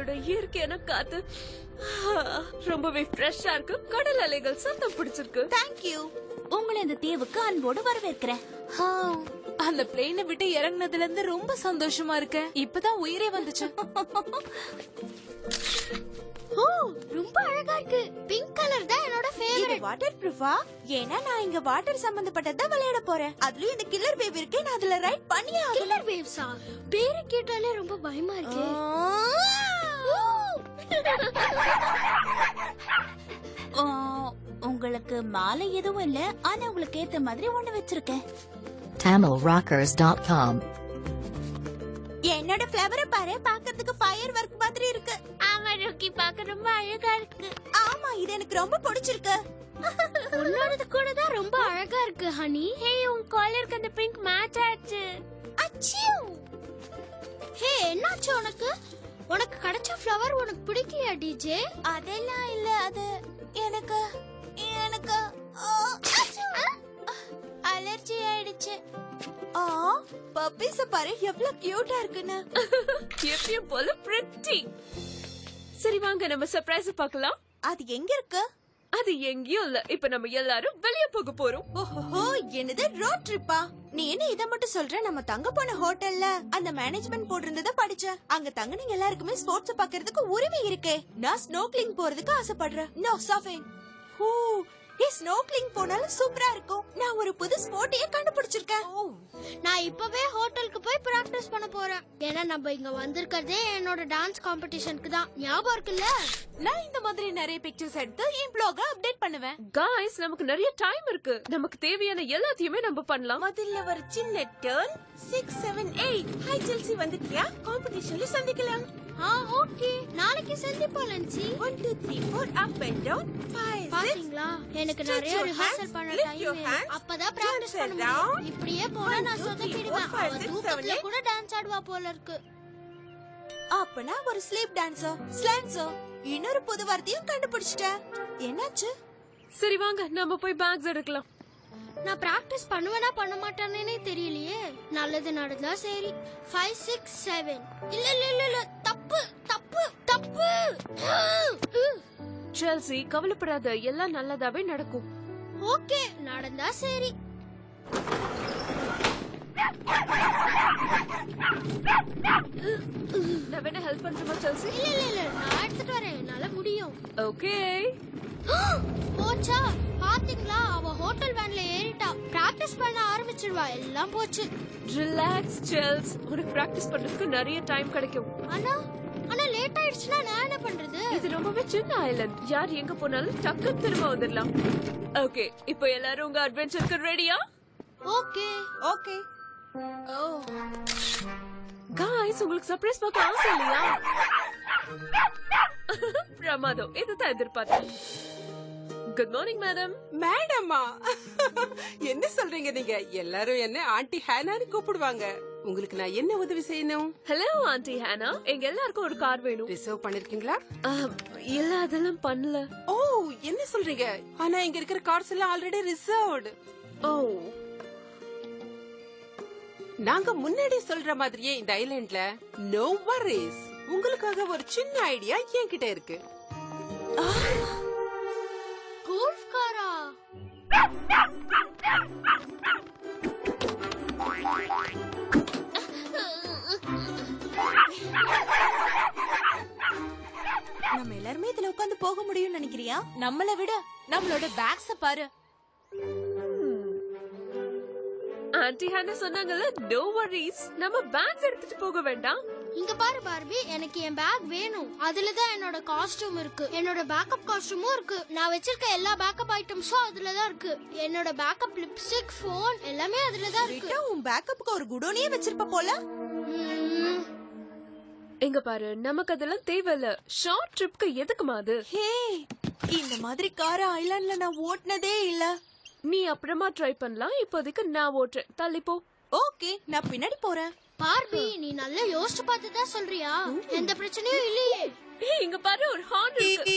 அதோட இயற்கையான காத்து ரொம்பவே ஃப்ரெஷ்ஷா இருக்கு. கடல் அலைகள் சத்தம் பிடிச்சிருக்கு. Thank you. உங்களை இந்த தீவுக்கு அன்போடு வரவேற்கிறேன். அந்த பிளேனை விட்டு இறங்குனதுல இருந்து ரொம்ப சந்தோஷமா இருக்கேன். இப்பதான் உயிரே வந்துச்சு. ஓ, ரொம்ப அழகா இருக்கு. பிங்க் கலர் தான் என்னோட இது ஃபேவரட். வாட்டர் ப்ரூஃபா? ஏன்னா நான் இங்க வாட்டர் சம்பந்தப்பட்டதா விளையாட போறேன். அதுலயும் இந்த கில்லர் வேவ் இருக்கு. நான் அதுல ரைட் பண்ணியே ஆகணும். கில்லர் வேவ்ஸா? பேரு கேட்டாலே ரொம்ப பயமா இருக்கு. உங்களுக்கு மாலை எதுவும் இல்ல, ஆனா உங்களுக்கு ஏத்த மாதிரி ஒண்ணு வச்சிருக்கேன். tamilrockers.com என்னோட ஃபிளவரை பாரு, பார்க்கிறதுக்கு ஃபயர் வர்க் மாதிரி இருக்கு. ஆமா ரோக்கி, பார்க்க ரொம்ப அழகா இருக்கு. ஆமா, இது எனக்கு ரொம்ப பிடிச்சிருக்கு. உன்னோடது கூட தான் ரொம்ப அழகா இருக்கு ஹனி. ஹே, உன் காலருக்கு அந்த பிங்க் மேட்ச் ஆச்சு. அச்சியூ. ஹே, என்னாச்சு உனக்கு? உனக்கு கிடைச்ச ஃப்ளவர் உனக்கு பிடிக்கலையா டிஜே? அதெல்லாம் இல்ல, அது எனக்கு எனக்கு அலர்ஜி ஆயிடுச்சு. பப்பீஸ் பாரு எவ்வளவு கியூட்டா இருக்குன்னு. எப்பயும் போல பிரிட்டி. சரி வாங்க நம்ம சர்ப்ரைஸ் பார்க்கலாம். அது எங்க இருக்கு? அது எங்கேயும் இல்ல. இப்ப நம்ம எல்லாரும் வெளிய போக போறோம். ஓஹோ, என்னது ரோட் ட்ரிப்பா? நீ என்ன இத மட்டும் சொல்ற? நம்ம தங்க போன ஹோட்டல்ல அந்த மேனேஜ்மெண்ட் போட்டிருந்தத படிச்சேன். அங்க தங்குனீங்க எல்லாருக்குமே ஸ்போர்ட்ஸ் பாக்குறதுக்கு உரிமை இருக்கே. நான் ஸ்னோக்லிங் போறதுக்கு ஆசைப்படுறேன். நோ சாஃபிங். ஹூ, ஸ்னோக்லிங் போனாலும் சூப்பரா இருக்கும். நான் ஒரு புது ஸ்போர்ட்டையே கண்டுபிடிச்சிருக்கேன். நான் இப்பவே ஹோட்டலுக்கு போய் பிராக்டிஸ் பண்ண போறேன். ஏன்னா நம்ம இங்க வந்திருக்கிறதே என்னோட டான்ஸ் காம்படிஷனுக்கு தான். ஞாபகம் இருக்குல்ல? நான் இந்த மாதிரி நிறைய பிக்சர்ஸ் எடுத்து என் பிளாக அப்டேட் பண்ணுவேன். गाइस, நமக்கு நிறைய டைம் இருக்கு. நமக்கு தேவையான எல்லாத்தையுமே நம்ம பண்ணலாம். முதல்ல ஒரு சின்ன டர்ன். 6 7 8. ஹாய் செல்சி, வந்துட்டியா? காம்படிஷன்ல சந்திக்கலாம். ஓகே, நாளைக்கு சந்திப்போம் லன்சி. 1 2 3 4 up and down 5 6. பாத்தீங்களா, எனக்கு நிறைய ரிஹர்சல் பண்ண டைம் வேணும். அப்பதான் பிராக்டிஸ் பண்ண முடியும். இப்படியே போனா நான் சொதப்பிடுவேன். அவ தூக்கத்துல கூட டான்ஸ் ஆடுவா போல இருக்கு. அப்பனா ஒரு ஸ்லீப் டான்ஸர், ஸ்லான்சர். இன்னொரு புது வார்த்தையும் கண்டுபிடிச்சிட்டேன். என்னாச்சு? சரி வாங்க நம்ம போய் பேக்ஸ் எடுக்கலாம். நான் பிராக்டிஸ் பண்ணுவேனா பண்ண மாட்டானேனே தெரியலையே. நல்லது நடந்தா சரி. 5 6 7. இல்ல இல்ல இல்ல இல்ல, தப்பு தப்பு தப்பு. செல்சி, கவலைப்படாத, எல்லாம் நல்லதாவே நடக்கும். ஓகே, நடந்தா சரி. நான் வேணா ஹெல்ப் பண்றேமா செல்சி? இல்ல இல்ல இல்ல, நான் எடுத்துட்டு வரேன். என்னால முடியும். ஓகே. போச்சா? பாத்தீங்களா, அவ ஹோட்டல் வேன்ல ஏறிட்டா. பிராக்டிஸ் பண்ண ஆரம்பிச்சிடுவா. எல்லாம் போச்சு. ரிலாக்ஸ் செல்ஸ், உனக்கு பிராக்டிஸ் பண்றதுக்கு நிறைய டைம் கிடைக்கும். ஆனா ஆனா லேட் ஆயிடுச்சுன்னா நான் என்ன பண்றது? இது ரொம்பவே சின்ன ஐலண்ட். யார் எங்க போனாலும் டக்குன்னு திரும்ப வந்துடலாம். ஓகே, இப்போ எல்லாரும் உங்க அட்வென்ச்சருக்கு ரெடியா? Okay okay. गाइस, உங்களுக்கு சர்ப்ரைஸ் பார்க்க ஆசை இல்லையா? பிரமாதம், இதுதான் எதிர்பார்த்தேன். Good morning madam. மேடமா? என்ன சொல்றீங்க நீங்க? எல்லாரும் என்ன ஆண்டி ஹேனான்னு கூப்பிடுவாங்க. உங்களுக்கு நான் என்ன உதவி செய்யணும்? ஹலோ ஆண்டி ஹேனா, எங்க எல்லாருக்கும் ஒரு கார் வேணும். ரிசர்வ் பண்ணிருக்கீங்களா? இல்ல, அதெல்லாம் பண்ணல. ஓ, என்ன சொல்றீங்க? ஆனா இங்க இருக்கிற கார்ஸ் எல்லாம் ஆல்ரெடி ரிசர்வ்டு. ஓ, நாங்க முன்னாடி சொல்ற மாதிரியே இந்த ஐலண்ட்ல நோ வரிஸ். உங்களுக்காக ஒரு சின்ன ஐடியா என்கிட்ட இருக்கு. கோல்ஃப் காரா? நம்ம எல்லாருமே இதுல உட்கார்ந்து போக முடியும்னு நினைக்கிறியா? நம்மளை விட நம்மளோட பேக்ஸ பாரு. ஆண்டி ஹேனா சொன்னாங்கல்ல, நோ வரிஸ், நம்ம பேக்ஸ் எடுத்துட்டு போக வேண்டாம். இங்க பாரு பார்பி, எனக்கு என் பேக் வேணும். அதுலதான் என்னோட காஸ்டியூம் இருக்கு. என்னோட பேக்கப் காஸ்டியூமும் இருக்கு. நான் வச்சிருக்க எல்லா பேக்கப் ஐட்டம்ஸும் அதுலதான் இருக்கு. என்னோட பேக்கப் லிப்ஸ்டிக், போன் எல்லாமே அதுலதான் இருக்கு. உன் பேக்கப்புக்கு ஒரு குடோனியே வச்சிருப்ப போல. எங்க பாரு, நமக்கு அதெல்லாம் தேவையில்ல. ஷார்ட் ட்ரிப்க்கு எதுக்குமா அது? ஹே, இந்த மாதிரி கார ஐலாண்ட்ல நான் ஓட்டுனதே இல்ல. நீ அப்புறமா ட்ரை பண்ணலாம். இப்போதைக்கு நான் ஓட்டுறேன். தள்ளிப்போ. ஓகே, நான் பின்னாடி போறேன். பார்பி, நீ நல்லா யோசிச்சு பார்த்துதான் சொல்றியா? எந்த பிரச்சனையும் இல்லையே. இங்க பாரு, ஒரு ஹார்ன் இருக்கு.